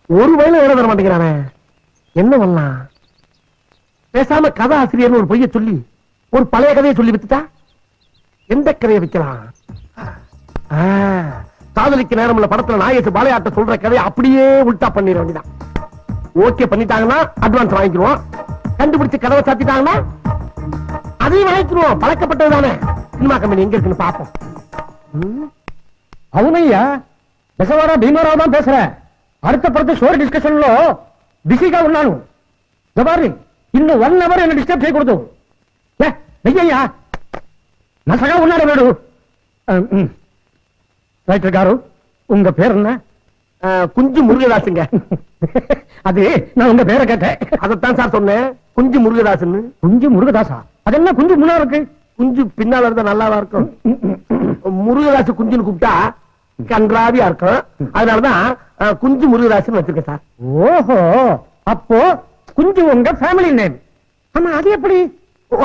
ஒரு வயல வேலை தர மாட்டேங்கிறானே, என்ன பண்ணலாம்? பேசாம கதை ஆசிரியர் ஒரு பொய்ய சொல்லி ஒரு பழைய கதையை சொல்லி வித்துட்டா எந்த கதையை வைக்கலாம்? காதலிக்கு நேரம் படத்துல நாயேசு பாலையாட்ட சொல்ற கதையை அப்படியே உல்டா பண்ணிட வேண்டியதான். ஓகே பண்ணிட்டாங்கன்னா அட்வான்ஸ் வாங்கிக்கிறோம், கண்டுபிடிச்சு கதவை சாத்திட்டாங்கன்னா அதையும் வாங்கிக்கிறோம். பழக்கப்பட்டதுதானே. சினிமா கம்பெனி எங்க இருக்குன்னு பாப்போம். అవునయ్యా, బెసవాడ భీమారావు தான் பேசுறேன். அடுத்த படத்து ஷோர் டிஸ்கஷன்ல பிஸிగా ఉన్నాను. ஜபாரி இன்னும் 1 hour என்ன டிஸ்டர்ப் చేయకూడదు. వెయ్యయ్యా, నసగా ఉన్నాడు వీడు. ரைட்டர் గారు, உங்க பேர் என்ன? குஞ்சு முருகதாசுங்க. அது நான் உங்க பேரை கேட்டேன். அதைத்தான் சார் சொன்னேன், குஞ்சு முருகதாசுன்னு. குஞ்சு முருகதாசா? அது என்ன குஞ்சு முன்னா இருக்கு? குஞ்சு பின்னால இருந்தா நல்லாவா இருக்கும்? முருகதாசு குஞ்சுன்னு கூப்பிட்டா கன்றாவியா இருக்கும். அதனாலதான் குஞ்சு முருகதாசுன்னு வச்சிருக்கேன் சார். ஓஹோ, அப்போ குஞ்சு உங்க ஃபேமிலி நேம். ஆமா, அது எப்படி?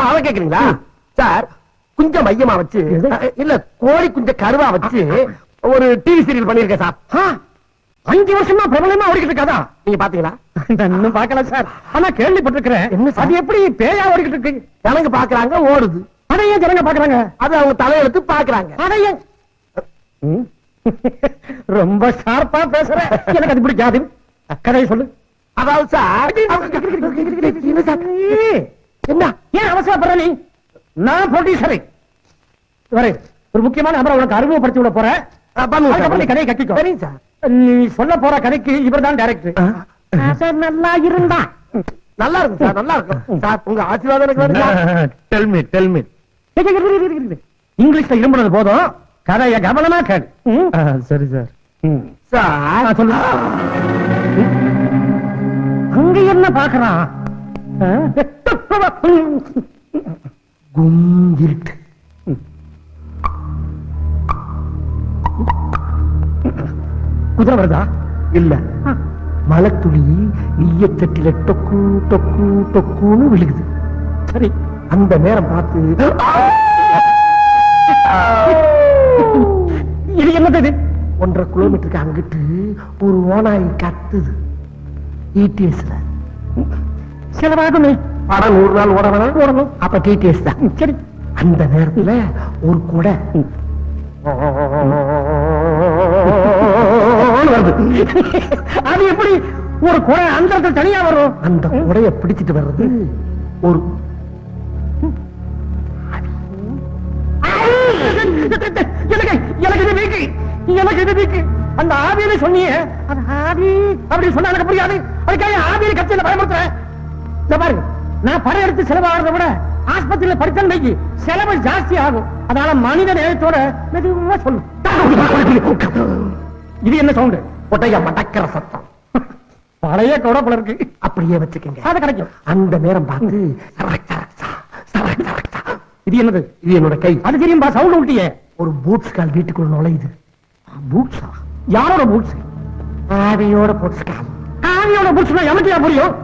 அதை கேக்குறீங்களா சார்? குஞ்ச மையமா வச்சு, இல்ல கோழி குஞ்ச கருவா வச்சு ஒரு டிவி சீரியல் பண்ணிருக்கேன் சார். 5 வருஷமா பிரபலமா ஓடிக்கிட்டு இருக்காதா? நீங்க பாத்தீங்களா? இன்னும் பாக்கல சார், ஆனா கேள்விப்பட்டிருக்கிறேன். என்ன சார்? அது எப்படி பேயா ஓடிக்கிட்டு இருக்கு? ஜனங்க பாக்குறாங்க, ஓடுது. அதையே ஜனங்க பாக்குறாங்க, அது அவங்க தலையெழுத்து பாக்குறாங்க. அதையே ரொம்ப ஷார்ப்பா பேசுற. எனக்கு அது பிடிக்காது. கதையை சொல்லு. அதாவது சார், என்ன ஏன் அவசரப்படுற நீ? நான் ப்ரொடியூசரை ஒரு முக்கியமான நபரை உனக்கு அறிமுகப்படுத்தி விட போறேன். கதையை கட்டிக்கோ. சரிங்க சார். நீ சொல்ல போற கதைக்கு இவர்தான் டைரக்டர். நல்லா இருந்தா நல்லா இருக்கும் சார், நல்லா இருக்கும் சார். உங்க ஆசீர்வாதம் எனக்கு வேணும் சார். Tell me. இங்கிலீஷ்ல இரும்புறது போதும், கதைய கவனமா கேளு. சரி சார். சார் சொல்லு. அங்க என்ன பாக்குறான்? கும்பிட்டு குதிரை வருதா? இல்ல, மலைத்துளி ஈயத்தட்டில டொக்கு டொக்கு டொக்குன்னு விழுகுது. சரி, அந்த நேரம் பார்த்து இது என்னது? 1.5 கிலோமீட்டருக்கு அங்கிட்டு ஒரு ஓனாய் கத்துது. டிடிஎஸ்ல செலவாகுமே. படம் 100 நாள் ஓடணும். அப்ப டிடிஎஸ் தான். சரி, அந்த நேரத்துல ஒரு கொடை அது எப்படி ஒரு கொடை அந்த இடத்துல தனியா வரும்? அந்த கொடைய பிடிச்சிட்டு வர்றது ஒரு எனக்கு இது வீக்கு. அந்த ஆவியில சொன்னியே, அது ஆவி அப்படி சொன்னா எனக்கு புரியாது. அதுக்காக ஆவியில கட்சியில பயமுறுத்துறேன். பாருங்க, நான் படம் எடுத்து செலவாகிறத விட ஆஸ்பத்திரியில படித்தல் வைக்கி செலவு ஜாஸ்தி ஆகும். அதனால மனித நேயத்தோட மெதுவா சொல்லு. இது என்ன சவுண்டு? கொட்டைய மடக்கிற சத்தம். பழைய கொடை போல இருக்கு. அப்படியே வச்சுக்கங்க, அது கிடைக்கும். அந்த நேரம் பார்த்து இது என்னது? இது என்னோட கை. அது தெரியும்பா, சவுண்ட் விட்டியே. ஒரு பூட்ஸ் கால் வீட்டுக்குள்ள நுழையுது. பூட்ஸா? யாரோட பூட்ஸ்? ஆவியோட பூட்ஸ் கால். ஆவியோட பூட்ஸ்னா எமட்டியா புரியும்?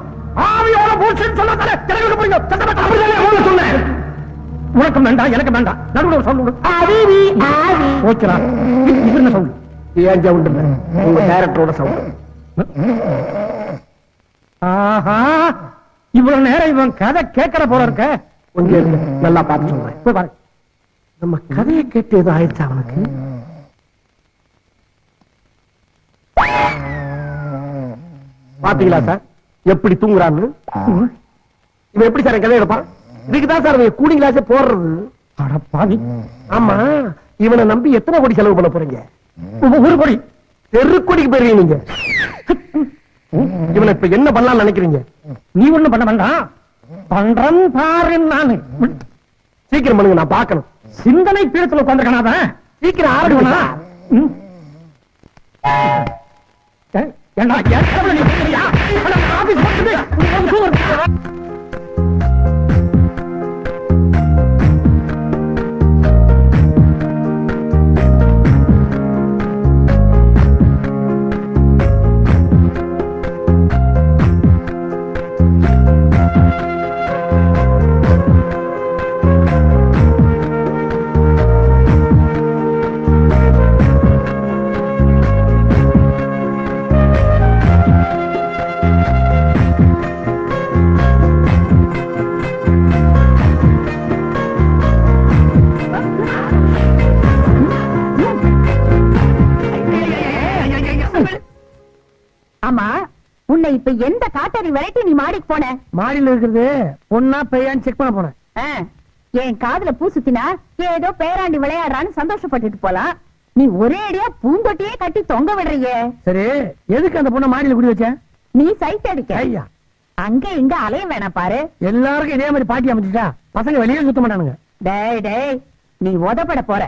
ஆவியோட பூட்ஸ் சொன்னதால எனக்கு புரியும். சட்டப்பட்ட சொன்னேன். உனக்கு வேண்டாம், எனக்கு வேண்டாம். நடுவுல சவுண்ட் விடு. ஆவி ஆவி. ஓகேடா. இது என்ன சவுண்ட்? ஏன் சவுண்ட் இல்ல, உங்க டைரக்டரோட சவுண்ட். ஆஹா, இவ்வளவு நேரம் இவன் கதை கேட்கற போல இருக்க. கொஞ்சம் நல்லா பார்த்து சொல்றேன். போய் பாரு. நம்ம கதையை கேட்டு எதுவும் ஆயிடுச்சா அவனுக்கு? பாத்தீங்களா சார் எப்படி தூங்குறான்னு? இவன் எப்படி சார் கதை எடுப்பான்? இதுக்குதான் சார் கூலிங் கிளாஸே போடுறது. அடப்பாவி. ஆமா, இவனை நம்பி எத்தனை கோடி செலவு பண்ண போறீங்க? 1 கோடி. தெருக்கோடிக்கு போயிருவீங்க நீங்க. இவனை இப்ப என்ன பண்ணலாம்னு நினைக்கிறீங்க? நீ ஒண்ணு பண்ண வேண்டாம், பண்றேன் பாரு. நானு சீக்கிரம் பண்ணுங்க, நான் பார்க்கணும். சிந்தனை பீடத்துல உட்காந்துருக்கா? சீக்கிரம் ஆடுவனா? ஆமா, உன்னை இப்ப எந்த காட்டறி வெரைட்டி நீ மாடிக்கு போன? மாடியில இருக்கிறது பொண்ணா பையான்னு செக் பண்ண போனேன். ஆ, என் காதுல பூ சுத்தினா ஏதோ பேராண்டி விளையாடுறான்னு சந்தோஷப்பட்டுட்டு போலாம். நீ ஒரே அடியா பூந்தொட்டியே கட்டி தொங்க விடுறியே. சரி, எதுக்கு அந்த பொண்ணை மாடியில குடி வச்ச? நீ சைட் அடிக்க. ஐயா, அங்க இங்க அலைய வேணாம் பாரு. எல்லாருக்கும் இதே மாதிரி பாட்டி அமைச்சுட்டா பசங்க வெளியே சுத்த மாட்டானுங்க. டேய் டேய், நீ உதப்பட போற.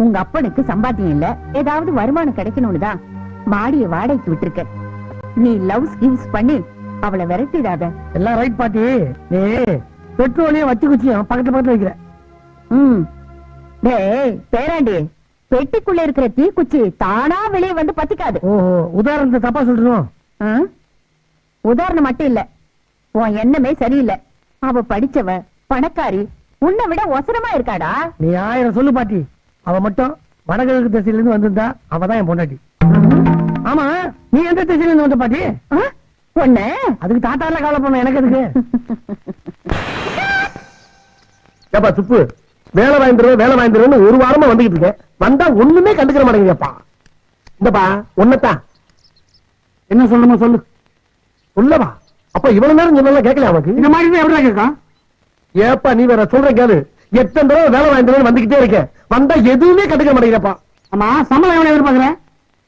உங்க அப்பனுக்கு சம்பாத்தியம் இல்ல, ஏதாவது வருமானம் கிடைக்கணும்னு தான் மாடிய வாடகைக்கு விட்டுருக்க. நீ லவ்ஸ் கிவ்ஸ் பண்ணி அவளை விரட்டிடாத. எல்லாம் ரைட் பாட்டி. நீ பெட்ரோலையும் வச்சு குச்சியும் பக்கத்துல பக்கத்துல வைக்கிற. டேய் பேராண்டி, பெட்டிக்குள்ள இருக்கிற தீக்குச்சி தானா வெளியே வந்து பத்திக்காது. ஓஹோ, உதாரணத்தை தப்பா சொல்றோம். ஆ? உதாரணம் மட்டும் இல்ல, உன் எண்ணமே சரியில்லை. அவ படிச்சவ, பணக்காரி, உன்னை விட ஒசரமா இருக்காடா. நீ 1000 சொல்லு பாட்டி. அவ மட்டும் வடகிழக்கு திசையில இருந்து வந்திருந்தா அவதான் என் பொண்டாட்டி. ஆமா, நீ எந்த திசையில இருந்து வந்த பாட்டி? ஆ? பொண்ணு அதுக்கு தாத்தால கவலை பண்ண எனக்கு எதுக்கு? ஏப்பா சுப்பு, வேலை வாய்ந்துருவேன்னு ஒரு வாரமா வந்துகிட்டு இருக்கேன். வந்தா ஒண்ணுமே கண்டுக்கிற மாட்டேங்குதுப்பா. இந்தப்பா ஒன்னத்தான் என்ன சொல்லணுமோ சொல்லு. சொல்லவா? அப்ப இவ்வளவு நேரம் சொன்னா கேட்கல அவனுக்கு. இந்த மாதிரி எப்படி கேட்கான்? ஏப்பா நீ வேற சொல்ற கேளு. எத்தனை தடவை வேலை வாய்ந்துருவேன்னு வந்துகிட்டே இருக்கேன். வந்தா எதுவுமே கண்டுக்க மாட்டேங்கிறப்பா. ஆமா, சம்பளம் எவ்வளவு எதிர்பார்க்கற?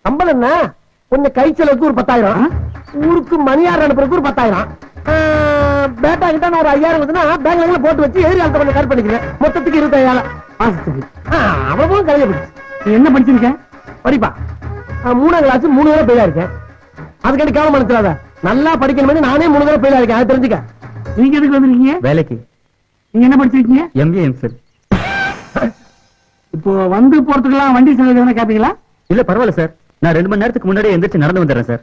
சம்பளம் என்ன, கொஞ்சம் கை செலவுக்கு ஒரு 10,000, ஊருக்கு மணியார் அனுப்புறதுக்கு ஒரு 10,000, பேட்டா கிட்ட நான் ஒரு 5,000 வந்துன்னா பேங்க்ல போட்டு வச்சு எதிர்காலத்தை கொஞ்சம் கரெக்ட் பண்ணிக்கிறேன். மொத்தத்துக்கு 25,000 மாசத்துக்கு. அவ்வளவு கலைய போச்சு. நீ என்ன படிச்சிருக்க? படிப்பா 3ஆம் கிளாஸ் 3 தடவை பெயிலா இருக்கேன். அதுக்காண்டி கவனம் எடுத்துறாத. நல்லா படிக்கணும்னு நானே 3 தடவை பெயிலா இருக்கேன். அதை தெரிஞ்சுக்க. நீங்க எதுக்கு வந்திருக்கீங்க? வேலைக்கு. நீங்க என்ன படிச்சிருக்கீங்க? MA MPhil. இப்போ வந்து போறதுக்கெல்லாம் வண்டி செலவு எதுனா கேப்பீங்களா? இல்ல பரவாயில்ல சார், நான் 2 மணி நேரத்துக்கு முன்னாடியே எந்திரிச்சு நடந்து வந்துடுறேன் சார்.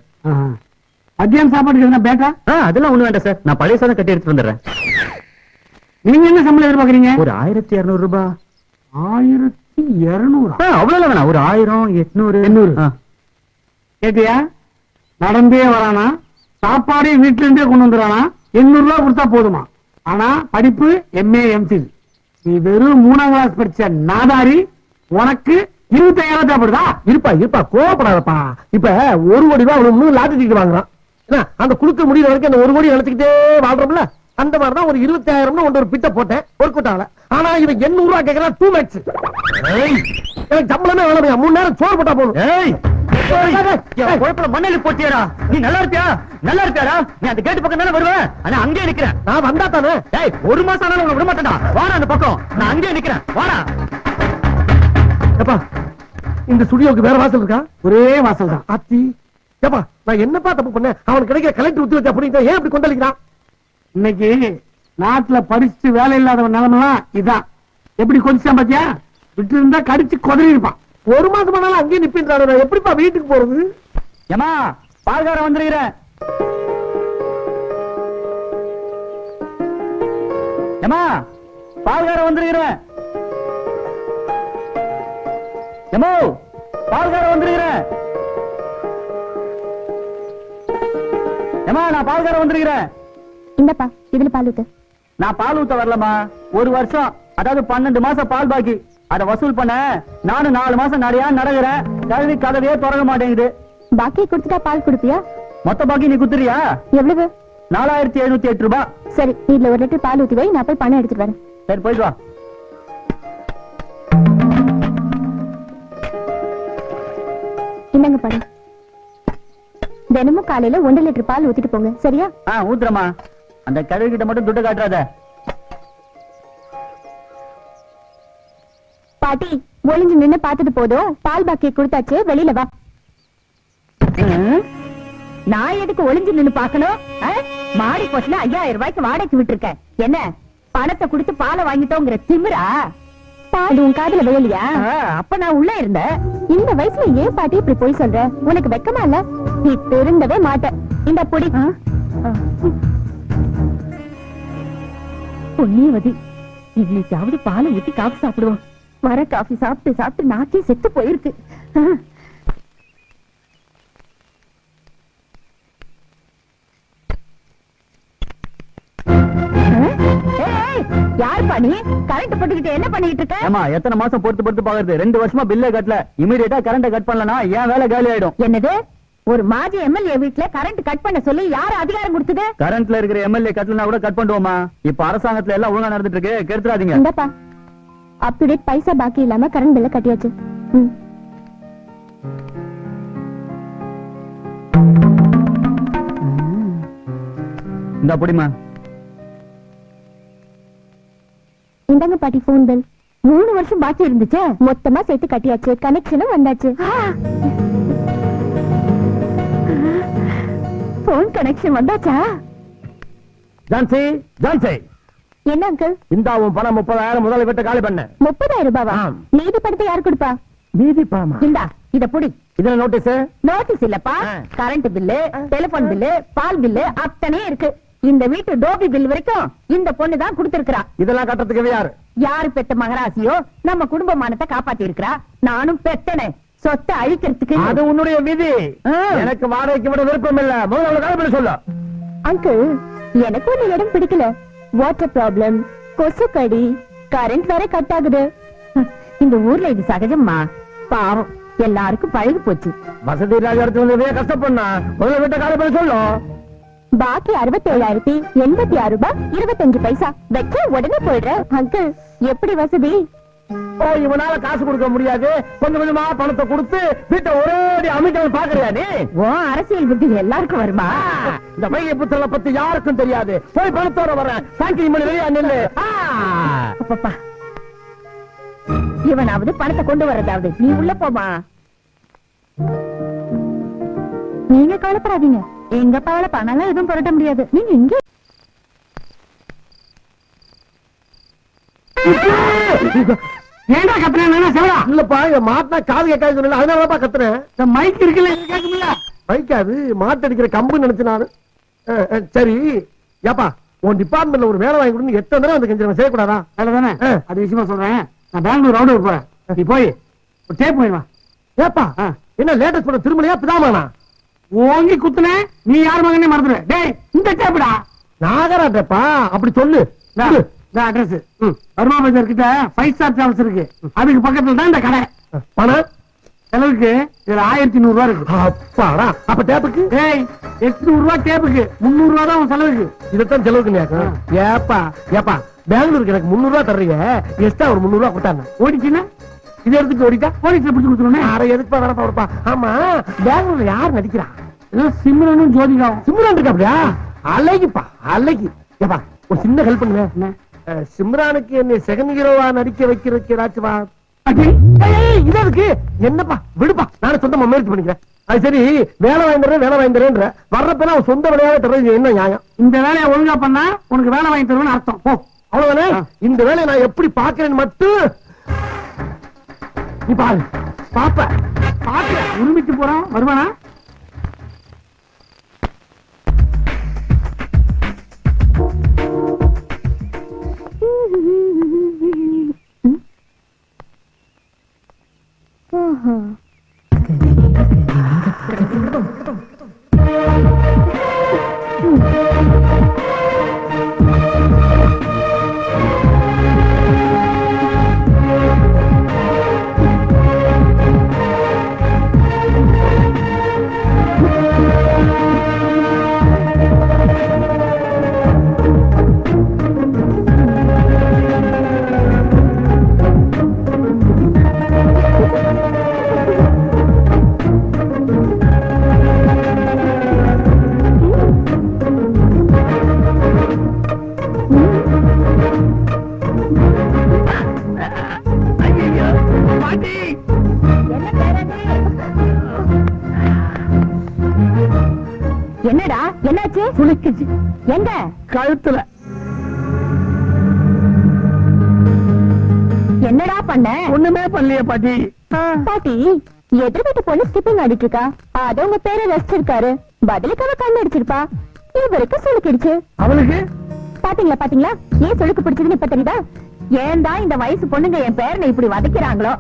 மத்தியானம் சாப்பாட்டுக்கு எதுனா பேட்டா? அதெல்லாம் ஒண்ணு வேண்டாம் சார், நான் பழைய சாதம் கட்டி எடுத்து வந்துடுறேன். நீங்க என்ன சம்பளம் எதிர்பார்க்கறீங்க? ஒரு 1200 ரூபாய். 1200? அவ்வளவு வேணாம், ஒரு 1000, 800. 800. கேட்டியா? நடந்தே வரானா, சாப்பாடு வீட்டுல இருந்தே கொண்டு வந்துறானா, 800 ரூபாய் கொடுத்தா போதுமா? ஆனா படிப்பு MA MPhil. நீ வெறும் 3ஆம் கிளாஸ் படிச்ச நாதாரி, உனக்கு 25,000 தேவைப்படுதா? இருப்பா கோவப்படாதப்பா. இப்ப 1 கோடி ரூபாய் அவனுக்கு லாட்டரி டிக்கெட் வாங்குறான். அந்த குடுக்க முடியற வரைக்கும் அந்த 1 கோடி நினைச்சுக்கிட்டே வாழ்றோம்ல, அந்த மாதிரிதான் ஒரு 20,000 ஒரு பிட்ட போட்டேன். ஒர்க் அவுட் ஆகல. ஆனா இவன் 800 ரூபாய் கேட்கறான். டூ மேக்ஸ். எனக்கு சம்பளமே வேணாம், 3 நேரம் சோறு போட்டா போதும். குழப்பம் மண்ணெலி போட்டியாரா? நீ நல்லா இருப்பியாரா? நீ அந்த கேட்டு பக்கம் தானே வருவேன். ஆனா அங்கேயே நிக்கிறேன். நான் வந்தா தானே. ஒரு மாசம் ஆனாலும் உங்களை விட மாட்டேன்டா. வாடா அந்த பக்கம், நான் அங்கேயே நிக்கிறேன். வாடா. ஏப்பா இந்த ஸ்டுடியோக்கு வேற வாசல் இருக்கா? ஒரே வாசல் தான். அத்தி ஏப்பா, நான் என்னப்பா தப்பு பண்ணேன்? அவனுக்கு கிடைக்கிற கலெக்டர் உத்தி வச்சு அப்படின்னு ஏன் இப்படி கொண்டளிக்கிறான்? இன்னைக்கு நாட்டுல படிச்சு வேலை இல்லாதவன் நிலைமெல்லாம் இதான். எப்படி கொஞ்சம் பாத்தியா? விட்டு இருந்தா கடிச்சு கொதறி இருப்பான். 1 மாசம் ஆனாலும் அங்கேயே நிப்பின்றாரு. நான் எப்படிப்பா வீட்டுக்கு போறது? ஏமா பால்காரன் வந்துருக்கிறேன். ஏமா பால்காரன் வந்துருக்கிறேன். ஏமோ பால்காரன் வந்துருக்கிறேன். ஏமா நான் பால்காரன் வந்துருக்கிறேன். இந்தப்பா, இதுல பால் ஊத்து. நான் பால் ஊத்த வரலமா. 1 வருஷம், அதாவது 12 மாசம் பால் பாக்கி. அத வசூல் பண்ண நானும் 4 மாசம் நடக்கிறேன். கல்வி கதவையே திறக்க மாட்டேங்குது. பாக்கி கொடுத்துட்டா பால் குடுப்பியா? மொத்த பாக்கி நீ குத்துறியா? எவ்வளவு? 4708 ரூபாய். சரி, நீ இதுல 1 லிட்டர் பால் ஊத்தி வை, நான் போய் பணம் எடுத்துட்டு வரேன். சரி போயிட்டு வா. இந்தங்க பணம். தினமும் காலையில 1 லிட்டர் பால் ஊத்திட்டு போங்க, சரியா? ஊத்துறமா. அந்த கழுவி கிட்ட மட்டும் துட்டு காட்டுறாத. பாட்டி, ஒளிஞ்சு நின்னு பார்த்தது போதும். பால் பாக்கி கொடுத்தாச்சு, வெளியில வா. நான் எதுக்கு ஒளிஞ்சு நின்னு பாக்கணும்? மாடி போட்டுல 5000 ரூபாய்க்கு வாடகைக்கு விட்டுருக்கேன். என்ன பணத்தை கொடுத்து பாலை வாங்கிட்டோங்கிற திமிரா? பால் உன் காதுல விழலையா? அப்ப நான் உள்ள இருந்தேன். இந்த வயசுல ஏன் பாட்டி இப்படி போய் சொல்ற? உனக்கு வெக்கமா இல்ல? நீ திருந்தவே மாட்ட. இந்த பொடி புண்ணியவதி, இன்னைக்காவது பாலை ஊத்தி காஃபி சாப்பிடுவோம். வர காஃபி சாப்பிட்டு சாப்பிட்டு நாக்கே செத்து போயிருக்கு. யார் பண்ணி கரண்ட் போட்டுக்கிட்டு என்ன பண்ணிட்டு இருக்க? ஏமா எத்தனை மாசம் பொறுத்து பாக்குறது? 2 வருஷமா பில்லே கட்டல. இமிடியேட்டா கரண்ட் கட் பண்ணலனா என் வேலை காலி ஆயிடும். என்னது ஒரு மாஜி எம்எல்ஏ வீட்டுல கரண்ட் கட் பண்ண சொல்லி யாரு அதிகாரம் கொடுத்தது? கரண்ட்ல இருக்கிற எம்எல்ஏ கட்டலனா கூட கட் பண்ணுவோமா? இப்ப அரசாங்கத்துல எல்லாம் ஒழுங்கா நடந்துட்டு இருக்கு, கெடுத்துறாதீங்க. இந்தப்பா அப் டு டேட் பைசா பாக்கி இல்லாம கரண்ட் பில்ல கட்டியாச்சு. இந்த புடிமா. இந்தாங்க பாட்டி போன் பில். 3 வருஷம் பாக்கி இருந்துச்சு, மொத்தமா சேர்த்து கட்டியாச்சு, கனெக்ஷனும் வந்தாச்சு. போன் கனெக்ஷன் வந்தாச்சா? ஜான்சி ஜான்சி, என்ன அங்கிள்? இந்தாவும் பணம் 30,000 முதல்ல விட்டு காலி பண்ண. 30,000 ரூபாவா? ஆம். நீதி படத்தை யாரு கொடுப்பா? மீதி பணமா? இந்தா இத புடி. இதுல நோட்டீஸ்? நோட்டீஸ் இல்லப்பா, ஆ. கரண்ட் பில்லு, டெலிபோன் பில்லு, பால் பில்லு அத்தனை இருக்கு. இந்த வீட்டு டோபி பில் வரைக்கும் இந்த பொண்ணு தான் கொடுத்திருக்கா. இதெல்லாம் கட்டறதுக்கு யாரு? யாரு பெத்த மகராசியோ நம்ம குடும்பமானத்தை காப்பாத்தி இருக்கா. நானும் பெத்தனே சொத்தை அழிக்கிறதுக்கு. அது உன்னுடைய விதி. ஆ. எனக்கு வாடகைக்கு விட விருப்பம் இல்ல. முதல்ல காலி பண்ண சொல்லு. அங்கிள், எனக்கு ஒரு இடம் பிடிக்கல. வாட்டர் ப்ராப்ளம், கொசு கடி, கரண்ட் வேற கட் ஆகுது. இந்த ஊர்ல இது சகஜம்மா. பாவம், எல்லாருக்கும் பழகி போச்சு. வசதி ராஜா வந்து கஷ்டப்படா. முதல்ல விட்டு காலி பண்ண சொல்லு. பாக்கி 67,086 ரூபாய் 25 பைசா வச்சு உடனே போயிடுறேன். அங்கிள், எப்படி வசதி? ஓ, இவனால காசு கொடுக்க முடியாது, கொஞ்சம் கொஞ்சமா பணத்தை கொடுத்து வீட்டை ஒரே அமைக்கணும் பாக்குறியா நீ? ஓ, அரசியல் புத்தி எல்லாருக்கும் வருமா? இந்த பைய புத்தலை பத்தி யாருக்கும் தெரியாது. போய் பணத்தோட வரேன். சாங்கி மணி வெளியா நில்லு. அப்பப்பா, இவனாவது பணத்தை கொண்டு வரதாவது. நீ உள்ள போமா. நீங்க கவலைப்படாதீங்க, எங்க பாவல பணம் எதுவும் புரட்ட முடியாது. நீங்க இங்க ஏண்டா கத்துறேன்? செவரா இல்லப்பா, இத மாட்டினா காது கேட்காது சொன்னல, அதனாலப்பா கத்துறேன். இந்த மைக் இருக்குல்ல, இது கேட்குமில்ல? பைக்காது மாட்டடிக்கிற கம்பு நினைச்சு நானு. சரி ஏப்பா, உன் டிபார்ட்மெண்ட்ல ஒரு வேலை வாங்கி கொடுத்து எத்தனை தடவை அந்த கஞ்சனை செய்யக்கூடாதா? வேலைதானே? அது விஷயமா சொல்றேன். நான் பெங்களூர் ரவுண்ட் போறேன். நீ போய் ஒரு டேப் போய் வா. ஏப்பா, என்ன லேட்டஸ்ட் பண்ண திருமலையா பிதாமகனா? ஓங்கி குத்துன நீ யார் மகனே மறந்துடு. டேய், இந்த டேப்டா. நாகராட்டப்பா, அப்படி சொல்லு. அட்ரஸ் வருமா பஜார் கிட்ட 5 ஸ்டார் டிராவல்ஸ் இருக்கு, அதுக்கு பக்கத்துல தான் இந்த கடை. பணம் செலவுக்கு இதுல 1100 ரூபாய் இருக்கு. அப்பாடா, அப்ப டேப்புக்கு? டேய், 800 ரூபாய் டேப்புக்கு, 300 ரூபாய் தான் உன் செலவுக்கு. இதத்தான் செலவுக்கு நீ. ஏப்பா ஏப்பா, பெங்களூருக்கு எனக்கு 300 ரூபாய் தர்றீங்க, எக்ஸ்ட்ரா ஒரு 300 ரூபாய் கொடுத்தாங்க. ஓடிச்சுன்னா இது எடுத்துட்டு ஓடிட்டா போலீஸ்ல பிடிச்சு கொடுத்துருவேன். யாரை எதுக்கு வேலை போடுப்பா? ஆமா, பெங்களூர்ல யார் நடிக்கிறா? ஏதோ சிம்ரனும் ஜோதிகாவும். சிம்ரான் இருக்கா? அப்படியா? அழகிப்பா அழகி. ஏப்பா, ஒரு சின்ன ஹெல்ப் பண்ணுவேன். சிம்ரானுக்கு என்னை செகண்ட் ஹீரோவா நடிக்க வைக்கிறதுக்கு ஏதாச்சும் வா. இது அதுக்கு என்னப்பா, விடுப்பா, நானும் சொந்தமா முயற்சி பண்ணிக்கிறேன். அது சரி, வேலை வாங்கிடுறேன் வர்றப்ப அவன் சொந்த வேலையாக தர்றது என்ன நியாயம்? இந்த வேலையை ஒழுங்கா பண்ணா உனக்கு வேலை வாங்கி தருவேன்னு அர்த்தம். ஓ, அவ்வளவுதானே? இந்த வேலையை நான் எப்படி பாக்குறேன்னு மட்டும் நீ பாரு. பாப்ப பாக்குற உரிமிட்டு போறான், வருவானா? என்னடா, என்னாச்சு? சுளுக்கிச்சு. எங்க? கழுத்துல. என்னடா பண்ண? ஒண்ணுமே பண்ணலையே பாட்டி. பாட்டி, எதிர் வீட்டு பொண்ணு ஸ்கிப்பிங் ஆடிட்டு இருக்கா. அத உங்க பேரை ரசிச்சிருக்காரு, பதிலுக்கு அவ கண்ணு அடிச்சிருப்பா. இவருக்கு சுளுக்கிடுச்சு. அவளுக்கு பாத்தீங்களா பாத்தீங்களா, ஏன் சுளுக்கு பிடிச்சதுன்னு இப்ப தெரியுதா? ஏன் தான் இந்த வயசு பொண்ணுங்க என் பேரனை இப்படி வதைக்கிறாங்களோ.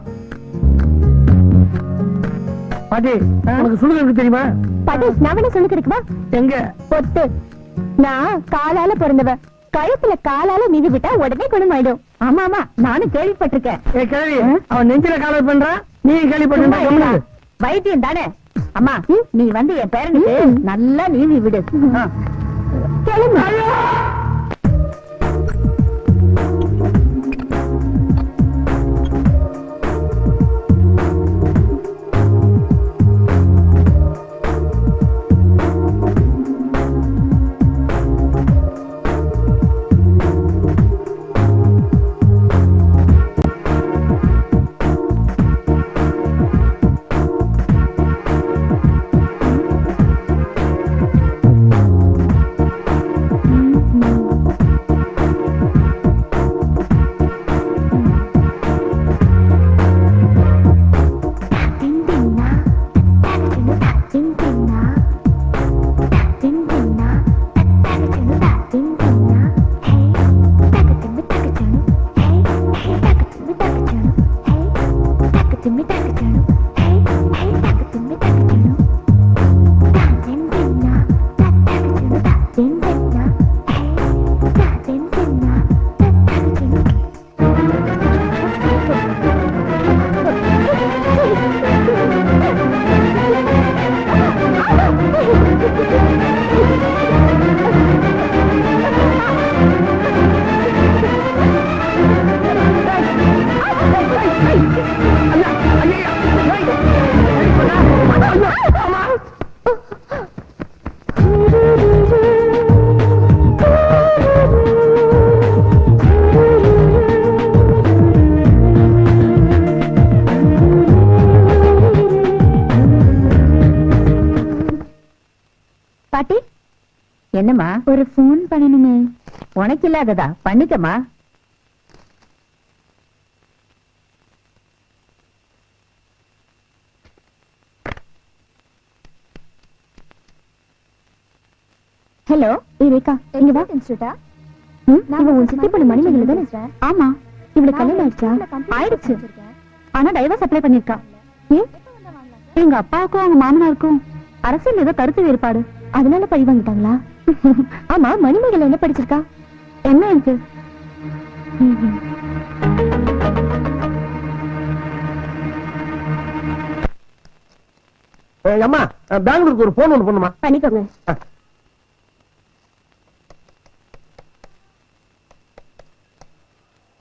பாட்டி, உனக்கு சுளுக்கு தெரியுமா? பாட்டி, நான் வேணா சுளுக்கு இருக்குமா? எங்க? பொத்து. நான் காலால பிறந்தவ, கழுத்துல காலால மிதி விட்டா உடனே குணமாயிடும். ஆமா ஆமா, நானும் கேள்விப்பட்டிருக்கேன். கேள்வி, அவன் நெஞ்சில காலர் பண்றான், நீ கேள்விப்பட்ட. வைத்தியம் தானே, அம்மா நீ வந்து என் பேரனுக்கு நல்லா நீவி விடு. கிளம்பு. பாட்டி என்னம்மா? ஒரு போன் பண்ணணுமே. உனக்கு இல்லாததா? பண்ணிக்கமா. ஹலோ ரேகா, இங்க வா. இன்ஸ்டியூட்டா? இவ உன் சித்தி பொண்ணு மணிமேகலை தானே? ஆமா. இவளுக்கு கல்யாணம் ஆயிடுச்சா? ஆயிடுச்சு. ஆனா டைவர்ஸ் அப்ளை பண்ணிருக்கா. ஏன்? எங்க அப்பாவுக்கும் அவங்க மாமனாருக்கும் அரசியல் ஏதோ கருத்து வேறுபாடு, அதனால பழி வாங்கிட்டாங்களா? ஆமா, மணிமேகலை என்ன படிச்சிருக்கா? என்ன இருக்கு? அம்மா, பெங்களூருக்கு ஒரு போன் ஒண்ணு பண்ணுமா? பண்ணிக்கோங்க.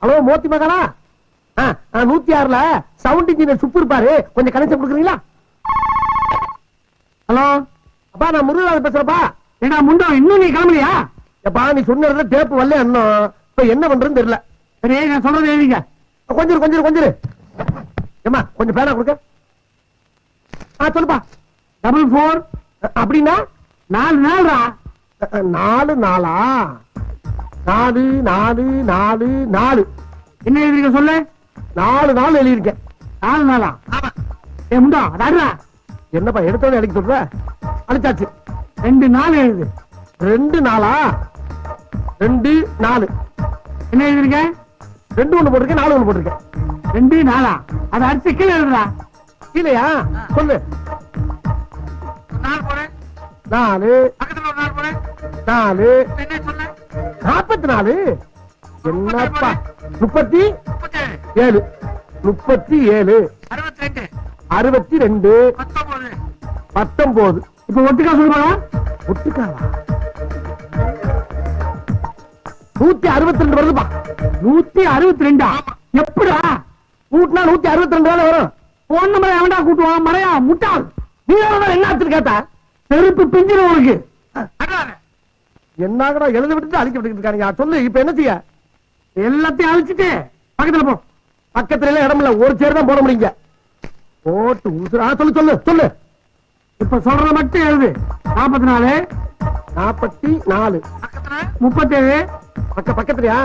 ஹலோ, மோத்தி மகளா? 106ல சவுண்ட் இன்ஜினியர் சுப்பு இருப்பாரு, கொஞ்சம் கனெக்ஷன் கொடுக்குறீங்களா? ஹலோ அப்பா, நான் முருகன் பேசுறப்பா. ஏன்னா முண்டம் இன்னும் நீ கிளம்பலையா? எப்பா, நீ சொன்னதுல டேப் வரல இன்னும். இப்ப என்ன பண்றதுன்னு தெரியல. சரி, நான் சொல்றது எழுதிங்க. கொஞ்சம் ஏமா, கொஞ்சம் பேனா கொடுக்க. சொல்லுப்பா. 44 அப்படின்னா 4 நாள்ரா. 4 நாளா? 4 4 4 4. என்ன எழுதிருக்க சொல்லு. 4 நாள் எழுதியிருக்கேன். 4 நாளா? ஏ முண்டம், அதாடுறா. என்னப்பா எடுத்தோட அடிக்க சொல்ற? அடிச்சாச்சு. 2 நாள் எழுது. 2 நாளா? 2 4. என்ன எழுதிருக்க? 2 ஒண்ணு போட்டிருக்கேன், 4 ஒண்ணு போட்டிருக்கேன். 2 நாளா? அதை அடிச்சு கீழே எழுதுறா. இல்லையா? சொல்லு. 4 பக்கத்துல ஒரு 4 போறேன். 4 என்ன சொன்ன? 44. என்னப்பா? 37 37 62 19. இப்ப ஒட்டுக்கா சொல்லுவாங்க. ஒட்டுக்காவா? 162 வருதுப்பா. 162? எப்படா கூட்டினா 162 தானே வரும். போன் நம்பர் எவன்டா கூட்டுவான்? மறையா முட்டாள். நீ என்ன ஆச்சுன்னு கேட்டா செருப்பு பிஞ்சிடும் உனக்கு. என்னங்கடா எழுத விட்டுட்டு அழிக்க விட்டுக்கிட்டு இருக்காங்க. சொல்லு, இப்ப என்ன செய்ய? எல்லாத்தையும் அழிச்சிட்டு பக்கத்துல போ. பக்கத்துல எல்லாம் இடம் இல்ல, ஒரு சேர் தான் போட முடியுங்க. போட்டு உசுரா. சொல்லு சொல்லு. இப்ப சொல்றத மட்டும் எழுது. 44 44 37 பக்கத்துலயா?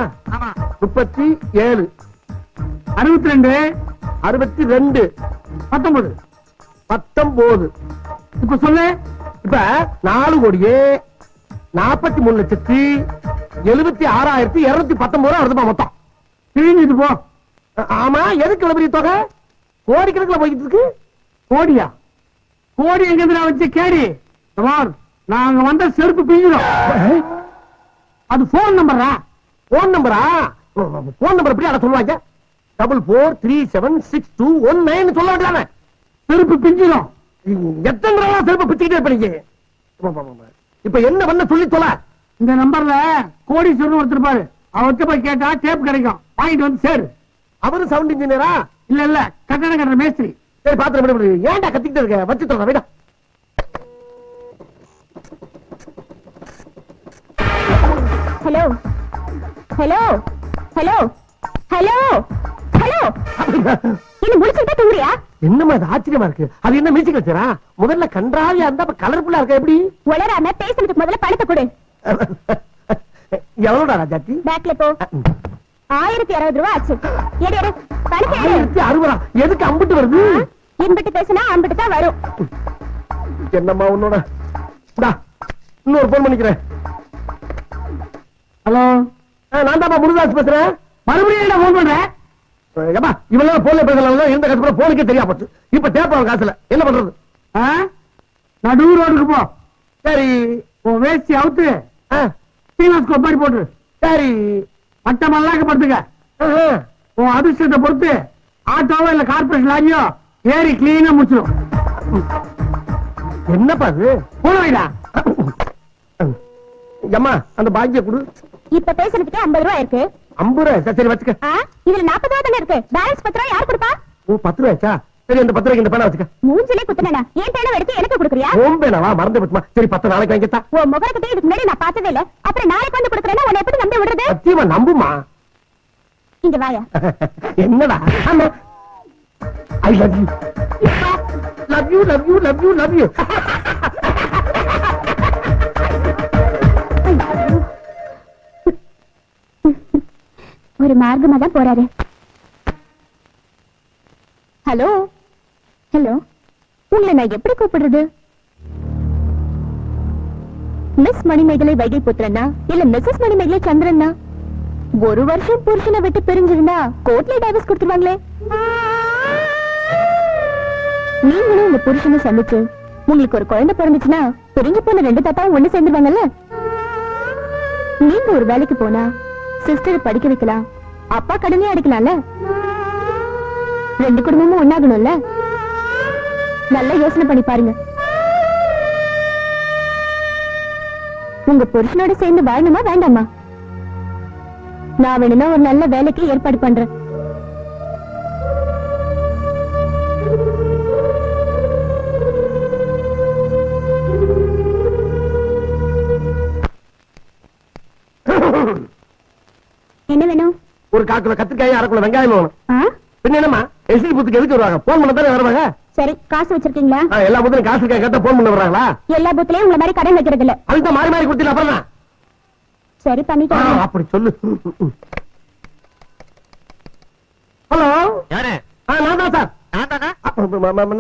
37 62 62 19. 19. இப்ப சொல்லு. இப்ப 4 கோடியே 43,76,219 வருதுமா மொத்தம். கிழிஞ்சிட்டு போ. ஆமா, எதுக்கு இவ்வளவு பெரிய தொகை? கோடிக்கணக்கில் போயிட்டு இருக்கு. கோடியா? கோடி எங்க வச்சு கேடி. நாங்க வந்த செருப்பு பிஞ்சிடும். அது போன் நம்பரா? போன் நம்பரா? போன் நம்பர் எப்படி அட சொல்லுவாங்க? 44376219 சொல்ல வேண்டியதானே? செருப்பு பிஞ்சிடும். எத்தனை நாளா செருப்பு பிச்சுக்கிட்டே இருப்பீங்க. இப்ப என்ன பண்ண சொல்லி தொலை. இந்த நம்பர்ல கோடீஸ்வரன் ஒருத்தர் பாரு, அவர்கிட்ட போய் கேட்டா டேப் கிடைக்கும், வாங்கிட்டு வந்து சேரு. அவரு சவுண்ட் இன்ஜினியரா? இல்ல கட்டணம் கட்டுற மேஸ்திரி. சரி பாத்திரம் ஏன்டா கத்திக்கிட்டு இருக்க, வச்சு தர வேடா. Hello hello hello hello hello என்ன முடிச்சுட்டா தூங்குறியா? என்னமா இது ஆச்சரியமா இருக்கு. அது என்ன மியூசிக் வச்சரா? முதல்ல கன்றாவியா இருந்தா கலர்ஃபுல்லா இருக்க எப்படி? உளராம பேசுறதுக்கு முதல்ல பணத்தை கொடு. எவ்வளோடா ராஜாத்தி? பேக்ல போ. 1060 ரூபாய் ஆச்சு. எடு எடு பணத்தை எடு. 1060. எதுக்கு அம்பிட்டு வருது? இம்பிட்டு பேசினா அம்பிட்டு தான் வரும். என்னம்மா உன்னோட இன்னொரு போன் பண்ணிக்கிறேன். ஹலோ, நான் தான் முருதாஸ் பேசுறேன். மறுபடியும் என்ன போன் பண்றேன்? ஏப்பா இவெல்லாம் போன்ல பேசலாம், இருந்த கஷ்டப்பட போனுக்கே தெரியா போச்சு. இப்ப தேப்பாங்க காசுல என்ன பண்றது? நடு ரோடுக்கு போ. சரி உன் வேஷ்டி அவுத்து சீனாஸ்கோப் மாதிரி போட்டு. சரி மட்ட மல்லாக்க படுத்துக்க. உன் அதிர்ஷ்டத்தை பொறுத்து ஆட்டோவோ இல்ல கார்பரேஷன் லாரியோ ஏறி கிளீனா முடிச்சிடும். என்னப்பா அது? போன வைடா. அம்மா அந்த பாக்கிய கொடு. இப்ப பேசுறதுக்கே 50 ரூபாய் இருக்கு. 50 ரூபாய்? சரி வச்சுக்க. இதுல 40 ரூபாய் தானே இருக்கு. பேலன்ஸ் 10 ரூபாய் யார் கொடுப்பா? ஓ 10 ரூபாய்ச்சா? சரி அந்த 10 ரூபாய்க்கு இந்த பேனா வச்சுக்க. மூஞ்சிலே குத்துனேனா? ஏன் பேனா எடுத்து எனக்கு கொடுக்குறியா? ஓம்பேனாவா மறந்து போச்சுமா. சரி 10 நாளைக்கு வாங்கிட்டா. ஓ முகரக்கத்தை இதுக்கு முன்னாடி நான் பார்த்ததே இல்ல. அப்புறம் நாளைக்கு வந்து கொடுக்குறேன்னா உன்னை எப்படி நம்பி விடுறது? சத்தியமா நம்புமா. இங்க வாயா. என்னடா? ஆமா I love you love you love you love you love you. ஒரு மார்க்கமா தான் போறாரு. ஹலோ ஹலோ, உங்களை நான் எப்படி கூப்பிடுறது? மிஸ் மணிமேகலை வைகை புத்திரனா இல்ல மிஸ்ஸஸ் மணிமேகலை சந்திரனா? ஒரு வருஷம் புருஷனை விட்டு பிரிஞ்சிருந்தா கோர்ட்ல டைவர்ஸ் கொடுத்துருவாங்களே. நீங்களும் உங்க புருஷனை சந்திச்சு உங்களுக்கு ஒரு குழந்தை பிறந்துச்சுன்னா பிரிஞ்சு போன 2 தாத்தாவும் ஒண்ணு சேர்ந்துருவாங்கல்ல. நீங்க ஒரு வேலைக்கு போனா சிஸ்டரை படிக்க வைக்கலாம், அப்பா கடனே அடைக்கலாம்ல. 2 குடும்பமும் ஒண்ணாகணும்ல. நல்லா யோசனை பண்ணி பாருங்க. உங்க புருஷனோட சேர்ந்து வாழணுமா வேண்டாமா? நான் வேணும்னா ஒரு நல்ல வேலைக்கு ஏற்பாடு பண்றேன். என்ன வேணும்? ஒரு 1/4 கிலோ கத்திரிக்காய், 1/2 கிலோ வெங்காயம் வேணும். பின்ன என்னமா எஸ்டி பூத்துக்கு எதுக்கு வருவாங்க? போன் பண்ண தானே வருவாங்க. சரி, காசு வச்சிருக்கீங்களா? எல்லா பூத்துலையும் காசு கேட்டா போன் பண்ண வர்றாங்களா? எல்லா பூத்துலயும் உங்களை மாதிரி கடன் வைக்கிறது இல்ல. அதுதான் மாறி மாறி கொடுத்தீங்க அப்புறம் தான். சரி பண்ணிட்டேன். அப்படி சொல்லு. ஹலோ யாரு? நான் தான் சார். நான் தானே?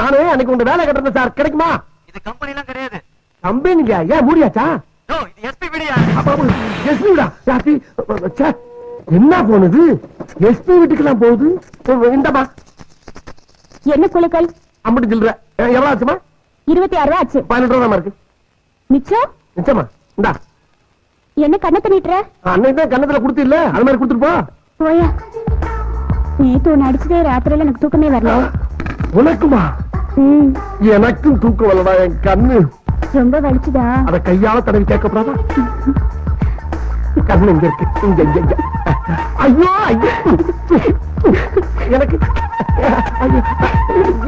நானு அன்னைக்கு உங்க வேலை கட்டுறேன் சார், கிடைக்குமா? இது கம்பெனி எல்லாம் கிடையாது. கம்பெனிங்க ஏன் மூடியாச்சா? இது எஸ்பி வீடியா? எஸ்பிடா ராசி. என்ன போனது? எஸ்பி வீட்டுக்கெல்லாம் போகுது. இந்தமா என்ன குழுக்கள்? அம்பட்டு சில்ற எவ்வளவு ஆச்சுமா? 26 ரூபாய் ஆச்சு. 12 ரூபா இருக்கு. மிச்சம் நிச்சயமா இந்தா. என்ன கண்ணத்தை நீட்டுற? அன்னைக்கு தான் கண்ணத்துல கொடுத்து இல்ல, அது மாதிரி கொடுத்துட்டு போ. போயா. நேத்து ஒன்னு அடிச்சதே ராத்திரில எனக்கு தூக்கமே வரல. உனக்குமா? எனக்கும் தூக்கம் வரலடா. என் கண்ணு ரொம்ப வலிச்சுதா? அத கையால தடவி கேட்கப்படாதா? கண்ணு இங்க இருக்கு. இங்க இங்க இங்க. ஐயோ ஐயோ எனக்கு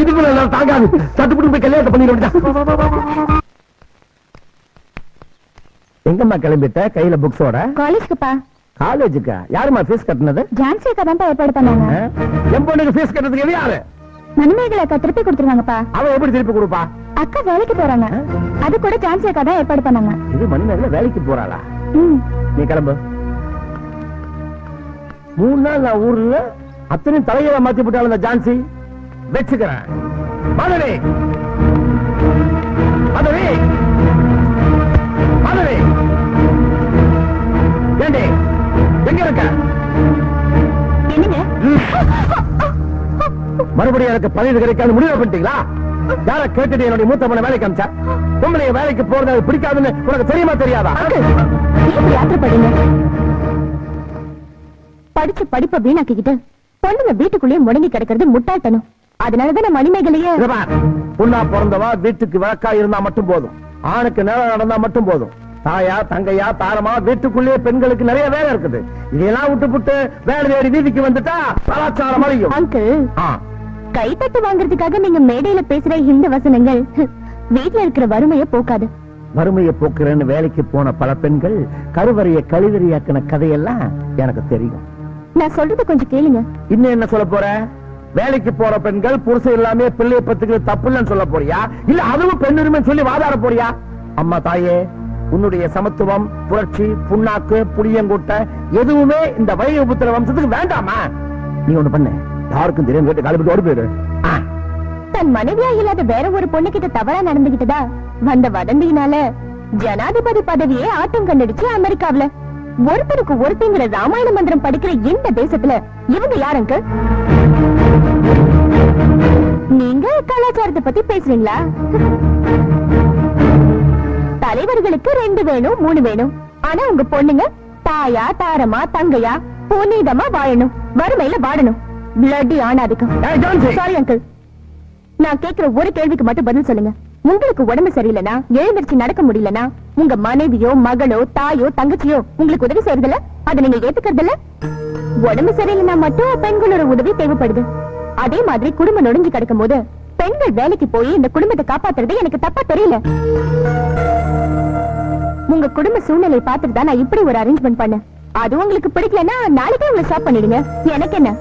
இதுக்குள்ள நான் தாங்காது. சட்டுப்பட்டு போய் கல்யாணத்தை பண்ணிட வேண்டியதா. எங்கம்மா கிளம்பிட்ட கையில புக்ஸோட? காலேஜ்க்குப்பா. காலேஜுக்கா? யாருமா ஃபீஸ் கட்டினது? ஜான்சி அக்கா தான் ஏற்பாடு பண்ணாங்க. என் பொண்ணுக்கு ஃபீஸ் கட்டுறதுக்கு யாரு? மணிமேகலை அக்கா திருப்பி கொடுத்துருவாங்கப்பா. அவ எப்படி திருப்பி கொடுப்பா? அக்கா வேலைக்கு போறாங்க, அது கூட ஜான்சி அக்கா தான் ஏற்பாடு பண்ணாங்க. இது மணிமேகலை வேலைக்கு போறாளா? நீ கிளம்பு. 3 நாள் நான் ஊர்ல அத்தனையும் தலையில மாத்தி போட்டாலும் இந்த ஜான்சி வச்சுக்கிறேன். மாதவி மாதவி மாதவி, ஏண்டி எங்க இருக்க? என்னங்க மறுபடியும் எனக்கு பதவி கிடைக்காது முடிவு பண்ணிட்டீங்களா? யார கேட்டுட்டு என்னுடைய மூத்த பொண்ணை வேலைக்கு அமிச்சா? பொம்பளைய வேலைக்கு போறது அது பிடிக்காதுன்னு உனக்கு தெரியுமா தெரியாதா? படிச்சு படிப்ப வீணாக்கிக்கிட்டு பொண்ணுங்க வீட்டுக்குள்ளேயே முடங்கி கிடக்கிறது முட்டாள்தனம். அதனாலதான் நான் மணிமேகலையே பொண்ணா பிறந்தவா வீட்டுக்கு விளக்கா இருந்தா மட்டும் போதும், ஆணுக்கு நேரம் நடந்தா மட்டும் போதும். தாயா தங்கையா தாரமா வீட்டுக்குள்ளேயே பெண்களுக்கு நிறைய வேலை இருக்குது. இதெல்லாம் விட்டு வேலை தேடி வீதிக்கு வந்துட்டா கலாச்சாரம் அழியும். அங்கிள், ஆ, கைத்தட்டு வாங்குறதுக்காக நீங்க மேடையில பேசுற இந்த வசனங்கள் வீட்டுல இருக்கிற வறுமைய போக்காது. வறுமையை போக்குறேன்னு வேலைக்கு போன பல பெண்கள் கருவறைய கழிவறையாக்கின கதையெல்லாம் எனக்கு தெரியும். நான் சொல்றது கொஞ்சம் கேளுங்க. இன்னும் என்ன சொல்ல போற? வேலைக்கு போற பெண்கள் புருஷன் எல்லாமே பிள்ளைய பத்துக்கிறது தப்பு இல்லைன்னு சொல்ல போறியா, இல்ல அதுவும் பெண்ணுரிமை சொல்லி வாதாட போறியா? அம்மா தாயே, உன்னுடைய சமத்துவம், புரட்சி, புண்ணாக்கு, புளியங்கூட்ட எதுவுமே இந்த வைகபுத்திர வம்சத்துக்கு வேண்டாமா? நீ ஒண்ணு பண்ணு, யாருக்கும் தெரியும் கேட்டு காலிபட்டு ஓடி போயிரு. தன் மனைவியா இல்லாத வேற ஒரு பொண்ணு கிட்ட தவறா நடந்துகிட்டதா வந்த வதந்தியினால ஜனாதிபதி பதவியே ஆட்டம் கண்டடிச்சு அமெரிக்காவுல ஒருத்தருக்கு ஒருத்தங்கிற ராமாயண மந்திரம் படிக்கிற இந்த தேசத்துல இவங்க யாருங்க? நீங்க கலாச்சாரத்தை பத்தி பேசுறீங்களா? தலைவர்களுக்கு 2 வேணும் 3 வேணும், ஆனா உங்க பொண்ணுங்க தாயா தாரமா தங்கையா புனிதமா வாழணும், வறுமையில வாடணும். பிளட்டி ஆனாதுக்கும். சாரி அங்கிள், நான் கேக்குற ஒரு கேள்விக்கு மட்டும் பதில் சொல்லுங்க. உங்களுக்கு உடம்பு சரியில்லைனா, எழுந்திருச்சு நடக்க முடியலனா, உங்க மனைவியோ மகளோ தாயோ தங்கச்சியோ உங்களுக்கு உதவி செய்யறதில்ல, அதை நீங்க ஏத்துக்கிறது இல்ல? உடம்பு சரியில்லைனா மட்டும் பெண்களோட உதவி தேவைப்படுது. அதே மாதிரி குடும்பம் நொடிஞ்சு கிடக்கும் போது பெண்கள் வேலைக்கு போய் இந்த குடும்பத்தை காப்பாத்துறது எனக்கு தப்பா தெரியல. உங்க குடும்ப சூழ்நிலையை பார்த்துட்டு தான் நான் இப்படி ஒரு அரேஞ்ச்மெண்ட் பண்ணேன். அது உங்களுக்கு பிடிக்கலன்னா நாளைக்கே உங்களை ஸ்டாப் பண்ணிடுங்க, எனக்கு என்ன?